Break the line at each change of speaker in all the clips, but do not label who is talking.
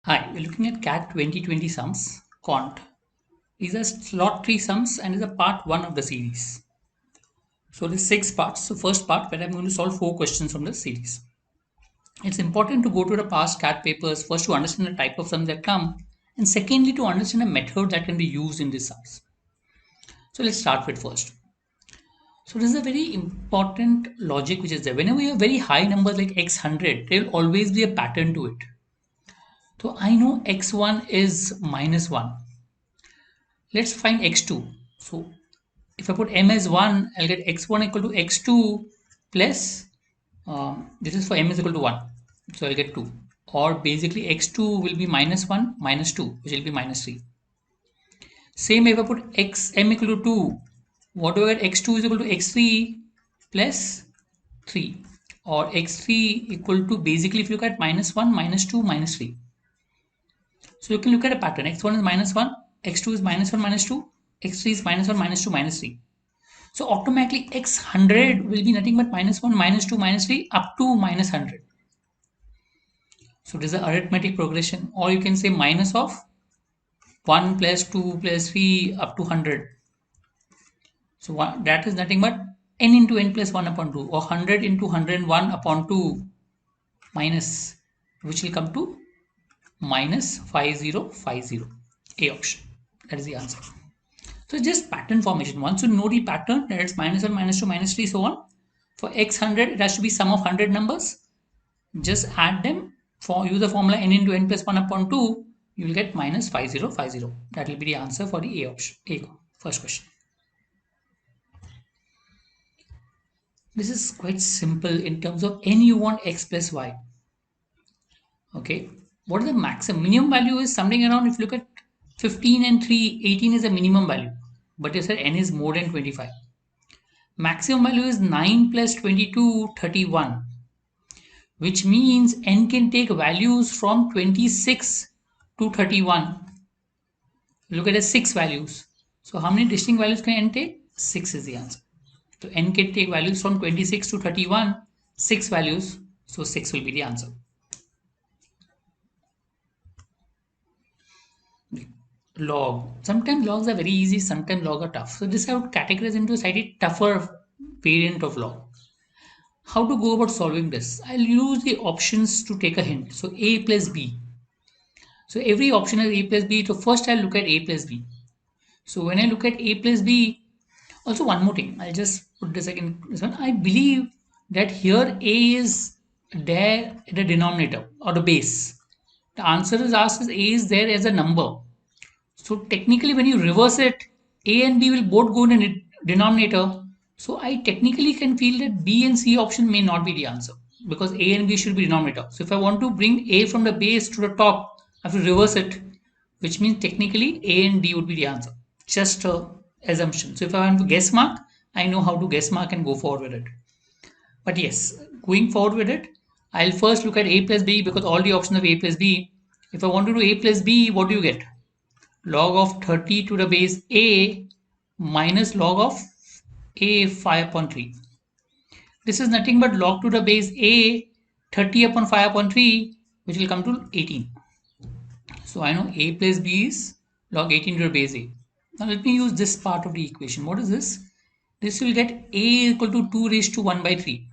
Hi, we're looking at CAT 2020 sums, quant. These are slot 3 sums and is a part 1 of the series. So there's 6 parts. So first part where I'm going to solve 4 questions from the series. It's important to go to the past CAT papers first to understand the type of sums that come and secondly to understand a method that can be used in these sums. So let's start with first. So this is a very important logic which is there. Whenever you have very high numbers like x100, there will always be a pattern to it. So I know x1 is minus 1. Let's find x2. So if I put m as 1, I'll get x1 equal to x2 plus, this is for m is equal to 1. So I'll get 2. Or basically x2 will be minus 1 minus 2, which will be minus 3. Same if I put x m equal to 2, what do I get? X2 is equal to x3 plus 3. Or x3 equal to, basically if you look at minus 1, minus 2, minus 3. So you can look at a pattern. X1 is minus 1, x2 is minus 1, minus 2, x3 is minus 1, minus 2, minus 3. So automatically x100 will be nothing but minus 1, minus 2, minus 3 up to minus 100. So this is an arithmetic progression, or you can say minus of 1 plus 2 plus 3 up to 100. So that is nothing but n into n plus 1 upon 2, or 100 into 101 upon 2 minus, which will come to minus 5050. A option. That is the answer. So just pattern formation. Once you know the pattern, that it's minus 1, minus 2, minus 3, so on. For x100, it has to be sum of 100 numbers. Just add them. Use the formula n into n plus 1 upon 2. You will get minus 5050. That will be the answer for the A option. First question. This is quite simple in terms of n you want x plus y. Okay. What is the maximum? Minimum value is something around, if you look at 15 and 3, 18 is a minimum value. But you said n is more than 25. Maximum value is 9 plus 22, 31, which means n can take values from 26 to 31. Look at the 6 values. So how many distinct values can n take? 6 is the answer. So n can take values from 26 to 31, 6 values. So 6 will be the answer. Log. Sometimes logs are very easy, sometimes log are tough. So this I would categorize into a slightly tougher variant of log. How to go about solving this? I'll use the options to take a hint. So a plus b. So every option has a plus b. So first I'll look at a plus b. So when I look at a plus b, also one more thing. I'll just put this again. This one. I believe that here a is there at the denominator or the base. The answer is asked is a is there as a number. So technically, when you reverse it, a and b will both go in the denominator. So I technically can feel that b and c option may not be the answer because a and b should be denominator. So if I want to bring a from the base to the top, I have to reverse it, which means technically a and d would be the answer. Just a assumption. So if I want to guess mark, I know how to guess mark and go forward with it. But yes, going forward with it, I'll first look at a plus b because all the options of a plus b. If I want to do a plus b, what do you get? Log of 30 to the base a minus log of a 5 upon 3. This is nothing but log to the base a 30 upon 5 upon 3, which will come to 18. So I know a plus b is log 18 to the base a. Now let me use this part of the equation. What is this? This will get a equal to 2 raised to 1 by 3.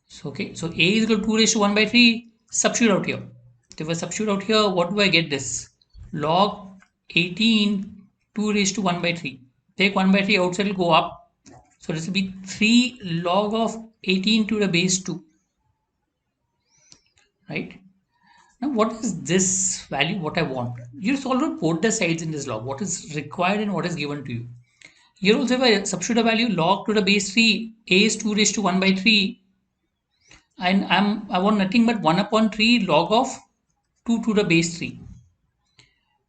So okay, so a is equal to 2 raised to 1 by 3. Substitute out here. If I substitute out here, what do I get this? Log 18 2 raised to 1 by 3. Take 1 by 3 outside will go up. So this will be 3 log of 18 to the base 2. Right? Now what is this value what I want? You solve both the sides in this log. What is required and what is given to you. Here also if I substitute a value log to the base 3, a is 2 raised to 1 by 3. And I want nothing but 1 upon 3 log of 2 to the base 3.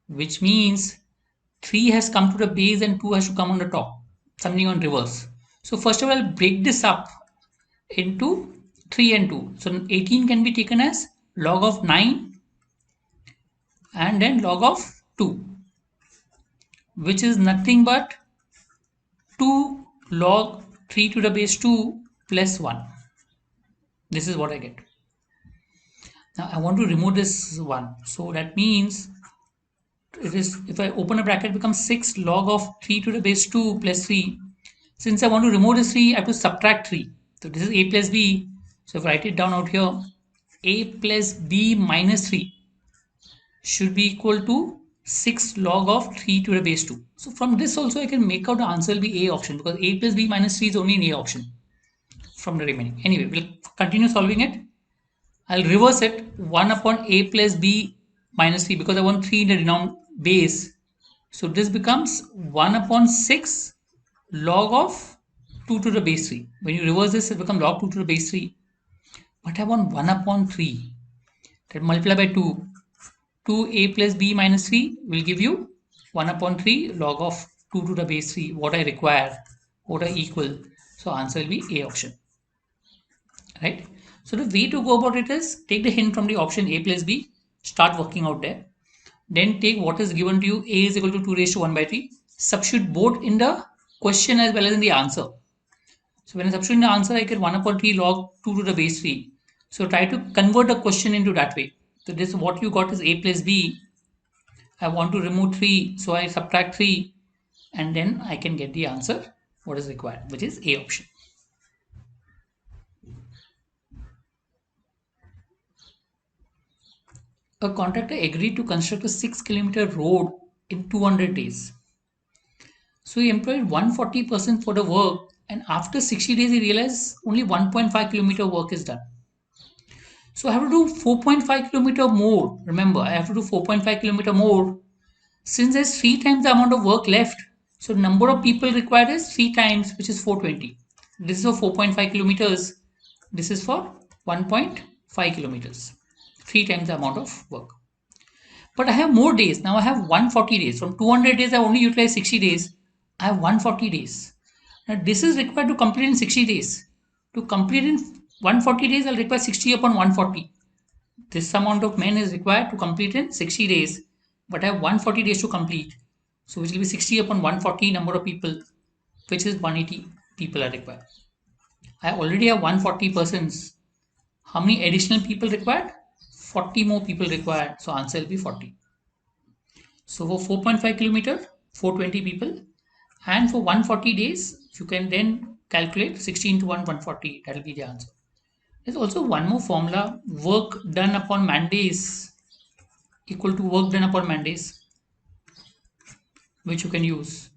Which means 3 has come to the base and 2 has to come on the top, something on reverse. So first of all, I'll break this up into 3 and 2. So 18 can be taken as log of 9 and then log of 2, which is nothing but 2 log 3 to the base 2 plus 1. This is what I get. Now I want to remove this one. So that means it is, if I open a bracket, it becomes 6 log of 3 to the base 2 plus 3. Since I want to remove this 3, I have to subtract 3. So this is a plus b. So if I write it down out here, a plus b minus 3 should be equal to 6 log of 3 to the base 2. So from this also I can make out the answer will be A option, because a plus b minus 3 is only in A option from the remaining. Anyway, we'll continue solving it. I'll reverse it, 1 upon a plus b minus 3, because I want 3 in the denominator base. So this becomes 1 upon 6 log of 2 to the base 3. When you reverse this, it becomes log 2 to the base 3. But I want 1 upon 3. That multiply by 2. 2a plus b minus 3 will give you 1 upon 3 log of 2 to the base 3. What I require, what I equal. So answer will be A option. Right? So the way to go about it is take the hint from the option A plus B, start working out there. Then take what is given to you, A is equal to 2 raised to 1 by 3. Substitute both in the question as well as in the answer. So when I substitute in the answer, I get 1 upon 3 log 2 to the base 3. So try to convert the question into that way. So this, what you got is A plus B. I want to remove 3, so I subtract 3, and then I can get the answer what is required, which is A option. A contractor agreed to construct a 6-kilometer road in 200 days. So he employed 140% for the work, and after 60 days, he realized only 1.5 kilometer work is done. So I have to do 4.5 kilometer more. Remember, I have to do 4.5 kilometer more since there's 3 times the amount of work left. So number of people required is 3 times, which is 420. This is for 4.5 kilometers. This is for 1.5 kilometers. 3 times the amount of work. But I have more days. Now I have 140 days. From 200 days, I only utilize 60 days. I have 140 days. Now this is required to complete in 60 days. To complete in 140 days, I'll require 60 upon 140. This amount of men is required to complete in 60 days. But I have 140 days to complete. So which will be 60 upon 140 number of people, which is 180 people are required. I already have 140 persons. How many additional people required? 40 more people required. So answer will be 40. So for 4.5 kilometer, 420 people. And for 140 days, you can then calculate 60 into 1, 140. That will be the answer. There's also one more formula. Work done upon man days equal to work done upon man days, which you can use.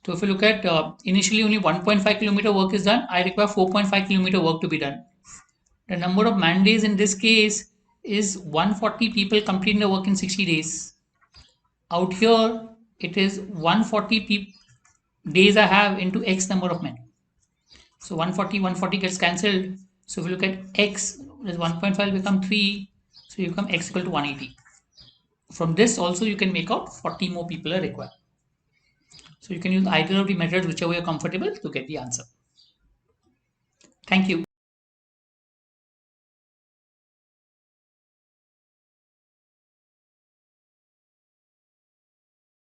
So if you look at initially only 1.5 kilometer work is done, I require 4.5 kilometer work to be done. The number of man days in this case is 140 people completing the work in 60 days. Out here, it is 140 days I have into X number of men. So 140 gets cancelled. So if you look at X, is 1.5 become 3. So you become X equal to 180. From this also you can make out 40 more people are required. So you can use either of the methods, whichever you're comfortable, to get the answer. Thank you.